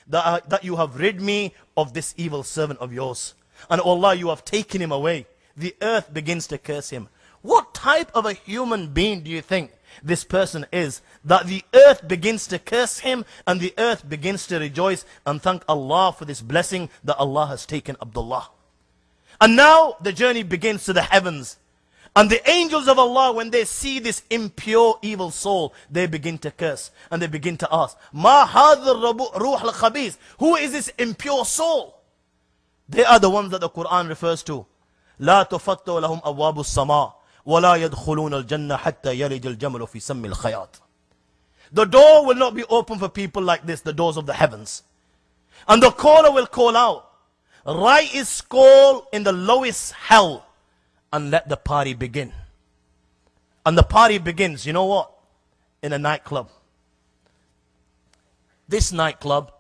that you have rid me of this evil servant of yours. And oh Allah, you have taken him away. The earth begins to curse him. What type of a human being do you think this person is, that the earth begins to curse him and the earth begins to rejoice and thank Allah for this blessing that Allah has taken Abdullah? And now the journey begins to the heavens. And the angels of Allah, when they see this impure evil soul, they begin to curse and they begin to ask, Ma hadha ruh al-khabith? Who is this impure soul? They are the ones that the Quran refers to. لا تفتح لهم أبواب السماء ولا يدخلون الجنة حتى يلج الجمل في سم الخياط. The door will not be open for people like this, the doors of the heavens. And the caller will call out, write his call in the lowest hell and let the party begin. And the party begins, you know what? In a nightclub. This nightclub,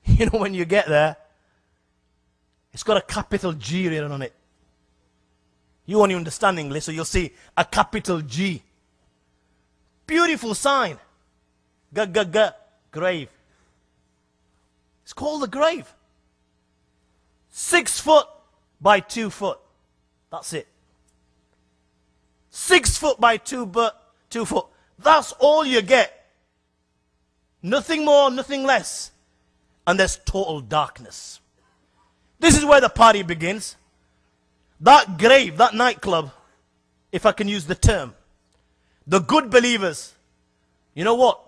you know, when you get there, it's got a capital G written on it. You won't understand English, so you'll see a capital G. Beautiful sign. Grave. It's called the grave. 6 foot by 2 foot. That's it. 6 foot by 2 foot. That's all you get. Nothing more, nothing less. And there's total darkness. This is where the party begins. That grave, that nightclub, if I can use the term, the good believers, you know what?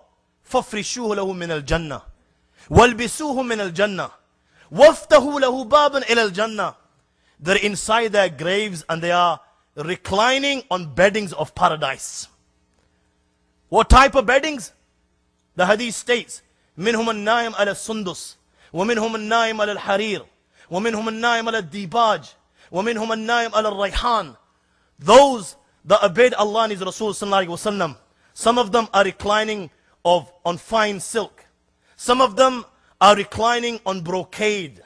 فَفْرِشُوهُ لَهُ مِنَ الْجَنَّةِ وَالْبِسُوهُ مِنَ الْجَنَّةِ وَافْتَهُ لَهُ بَابًا إِلَى الْجَنَّةِ. They're inside their graves and they are reclining on beddings of paradise. What type of beddings? The hadith states, مِنْهُمَ النَّائِمْ عَلَى السُّنْدُسِ وَمِنْهُمَ النَّائِمْ عَلى الْحَرِيرِ وَمِنْهُمَ النَّائِمْ عَلى الدِّيبَاجِ وَمِنْهُمَ النَّائِمْ عَلى الرَّيْحَانِ. Those that obeyed Allah and His Rasul sallallahu alaihi wasallam, some of them are reclining on fine silk. Some of them are reclining on brocade.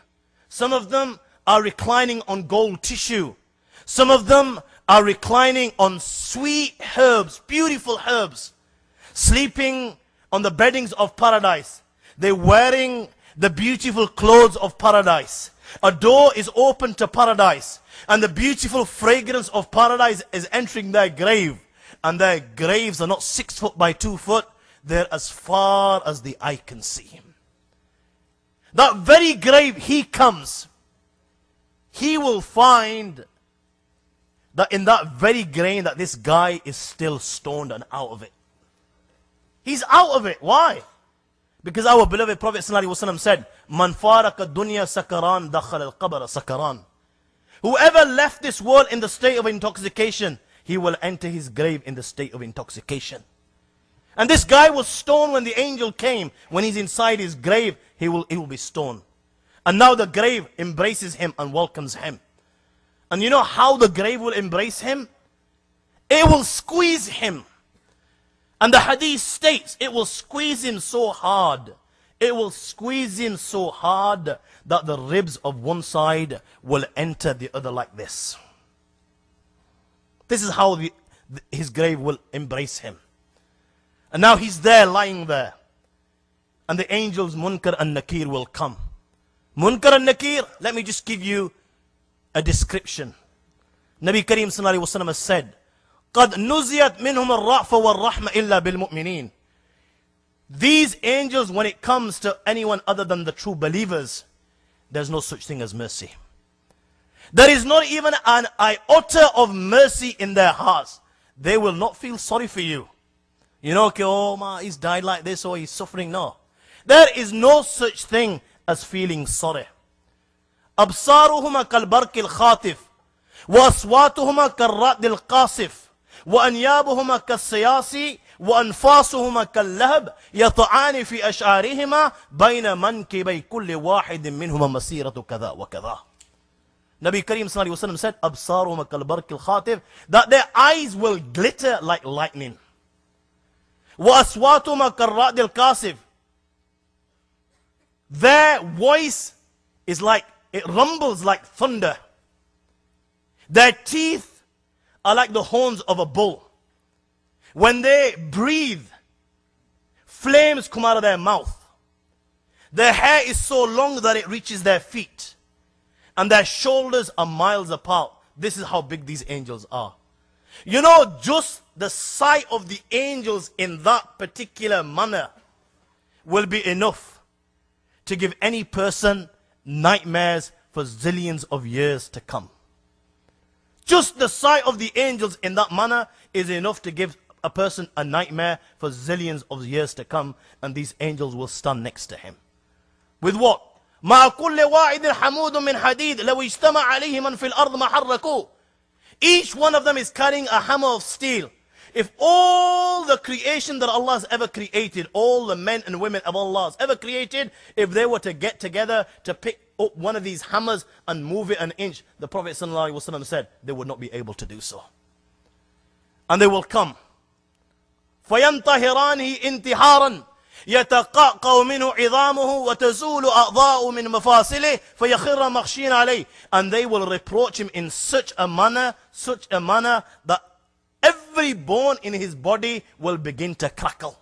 Some of them are reclining on gold tissue. Some of them are reclining on sweet herbs, beautiful herbs, sleeping on the beddings of paradise. They're wearing the beautiful clothes of paradise. A door is open to paradise, and the beautiful fragrance of paradise is entering their grave. And their graves are not 6 foot by 2 foot, they're as far as the eye can see. That very grave, he comes, he will find that in that very grave that this guy is still stoned and out of it. He's out of it. Why? Because our beloved Prophet ﷺ said, Man faraka dunya sakaran dakhal al-qabr sakaran. Whoever left this world in the state of intoxication, he will enter his grave in the state of intoxication. And this guy was stoned when the angel came. When he's inside his grave, he will be stoned. And now the grave embraces him and welcomes him. And you know how the grave will embrace him? It will squeeze him. And the hadith states, it will squeeze him so hard. It will squeeze him so hard that the ribs of one side will enter the other like this. This is how his grave will embrace him. And now he's there, lying there. And the angels Munkar and Nakir will come. Munkar and Nakir, let me just give you a description. Nabi Kareem sallallahu alaihi wasallam has said, قَدْ نُزِيَتْ مِنْهُمَ الرَّأْفَ وَالرَّحْمَ إِلَّا بِالْمُؤْمِنِينَ. These angels, when it comes to anyone other than the true believers, there's no such thing as mercy. There is not even an iota of mercy in their hearts. They will not feel sorry for you. You know, okay, oh man, he's died like this, or he's suffering. No. There is no such thing as feeling sorry. أبصارهما كالبرق الخاطف وأصواتهما كالرعد القاصف وأنيابهما كالسياس وأنفاسهما كاللهب يطعان في أشعارهما بين منكبي كل واحد منهما مسيرة كذا وكذا. Nabi Kareem sallallahu alaihi wasallam said, أبصارهما كالبرق الخاطف, that their eyes will glitter like lightning. وأصواتهما كالرعد القاصف, their voice is like, it rumbles like thunder. Their teeth are like the horns of a bull. When they breathe, flames come out of their mouth. Their hair is so long that it reaches their feet. And their shoulders are miles apart. This is how big these angels are. You know, just the sight of the angels in that particular manner will be enough to give any person nightmares for zillions of years to come. Just the sight of the angels in that manner is enough to give a person a nightmare for zillions of years to come, and these angels will stand next to him. With what? مع كل واحد حمود من حديد لو اجتمع عليه من في الأرض ما حركوه. Each one of them is carrying a hammer of steel. If all the creation that Allah has ever created, all the men and women of Allah has ever created, if they were to get together to pick up one of these hammers and move it an inch, the Prophet ﷺ said they would not be able to do so. And they will come. فَيَنْتَهِرَانِهِ انْتِحَارًا يتقعقع منه عظامه وتزول أعضاء من مفاصله فيخر مخشين عليه. And they will reproach him in such a manner that every bone in his body will begin to crackle.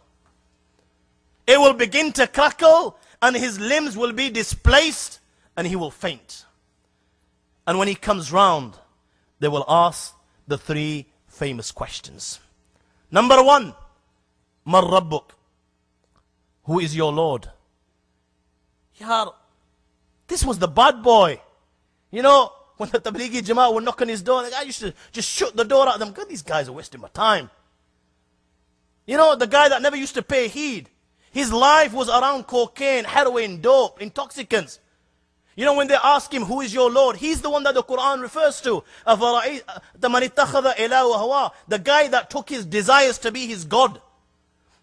It will begin to crackle, and his limbs will be displaced, and he will faint. And when he comes round, they will ask the three famous questions. Number one, Man Rabbuk? Who is your Lord? Yeah, this was the bad boy. You know, when the Tablighi Jama'ah would knock on his door, the guy used to just shut the door at them. God, these guys are wasting my time. You know, the guy that never used to pay heed. His life was around cocaine, heroin, dope, intoxicants. You know, when they ask him, who is your Lord? He's the one that the Quran refers to. The guy that took his desires to be his God.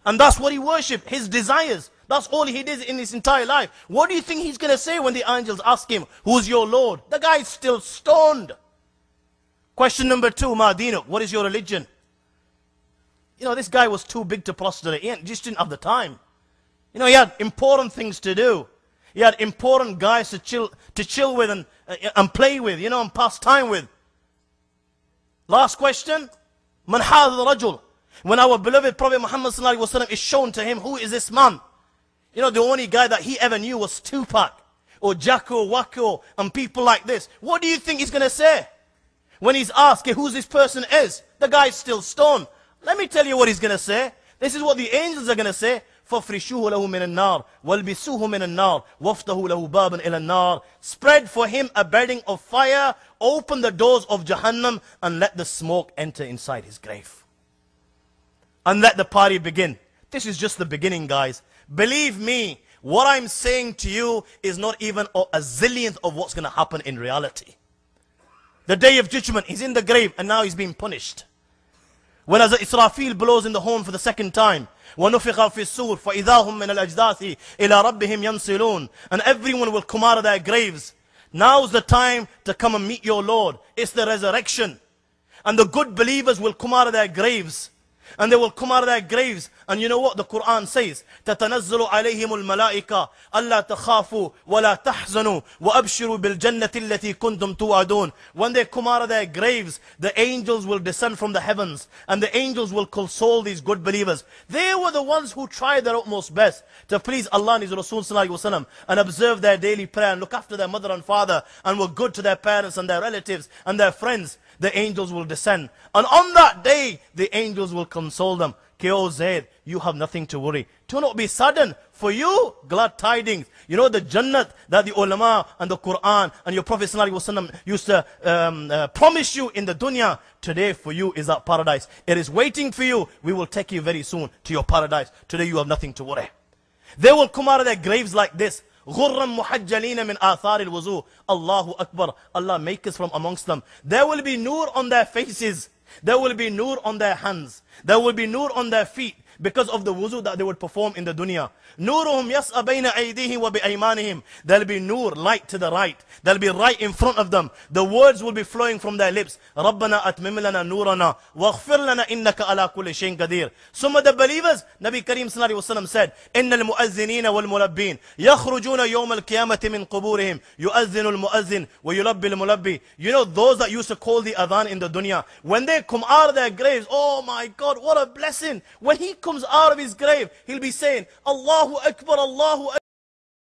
And that's what he worshipped, his desires. That's all he did in his entire life. What do you think he's going to say when the angels ask him, who's your Lord? The guy's still stoned. Question number two, Ma Dinuk, what is your religion? You know, this guy was too big to prostrate. He just didn't have the time. You know, he had important things to do. He had important guys to chill with and play with, you know, and pass time with. Last question, Man hadha rajul? When our beloved Prophet Muhammad ﷺ is shown to him, who is this man? You know, the only guy that he ever knew was Tupac, or Jacko, Wacko, and people like this. What do you think he's going to say? When he's asked who this person is, the guy's still stoned. Let me tell you what he's going to say. This is what the angels are going to say. فَافْرِشُوهُ لَهُ مِنَ النَّارِ وَالْبِسُوهُ مِنَ النَّارِ وَافْتَهُ لَهُ بَابًا إِلَى النَّارِ. Spread for him a bedding of fire, open the doors of Jahannam, and let the smoke enter inside his grave. And let the party begin. This is just the beginning, guys. Believe me, what I'm saying to you is not even a zillionth of what's going to happen in reality. The day of judgment, he's in the grave and now he's being punished. When as Israfil blows in the horn for the second time, وَنُفِخَ فِي السُّورِ فَإِذَا هُمْ مِنَ الْأَجْدَاثِ إِلَىٰ رَبِّهِمْ يَنْسِلُونَ. And everyone will come out of their graves. Now's the time to come and meet your Lord. It's the resurrection. And the good believers will come out of their graves. And they will come out of their graves. And you know what the Quran says? تَتَنَزَّلُ عَلَيْهِمُ الْمَلَائِكَةِ أَلَّا تَخَافُوا وَلَا تَحْزَنُوا وَأَبْشِرُوا بِالْجَنَّةِ الَّتِي كُنْتُمْ تُوعَدُونَ. When they come out of their graves, the angels will descend from the heavens. And the angels will console these good believers. They were the ones who tried their utmost best to please Allah and His Rasul ﷺ, and observe their daily prayer and look after their mother and father, and were good to their parents and their relatives and their friends. The angels will descend. And on that day, the angels will console them. K.O. Zayd, you have nothing to worry. Do not be saddened. For you, glad tidings. You know the Jannat that the ulama and the Quran and your Prophet ﷺ used to promise you in the dunya. Today for you is that paradise. It is waiting for you. We will take you very soon to your paradise. Today you have nothing to worry. They will come out of their graves like this. غُرًّا مُحَجَّلِينَ مِنْ آثَارِ الْوُضُوءِ. Allahu Akbar. Allah make us from amongst them. There will be nur on their faces. There will be nur on their hands. There will be nur on their feet because of the wuzu that they would perform in the dunya. نُورُهُمْ يَسْأَ بَيْنَ أَيْدِيهِمْ وَبِأَيْمَانِهِمْ. There will be nur, light to the right. There will be right in front of them. The words will be flowing from their lips. رَبَّنَا أَتْمِمْ لَنَا نُورَنَا وَاغْفِرْ لَنَا إِنَّكَ عَلَى كُلِّ شَيْءٍ قَدِيرٌ. Some of the believers, Nabi Kareem sallallahu alayhi wa sallam said, إِنَّ الْمُؤَذِّنِينَ وَالْمُلَبِّينَ يَخْرُجُونَ يَوْمَ الْقِيَامَةِ مِنْ قُبُورِهِمْ يُؤَذِّنُ الْمُؤَذِّنُ وَيُلَبِّي الْمُلَبِّي. You know those that used to call the adhan in the dunya, when they come out of their graves, oh my God, what a blessing. When he comes out of his grave, he'll be saying, Allahu Akbar, Allahu Akbar.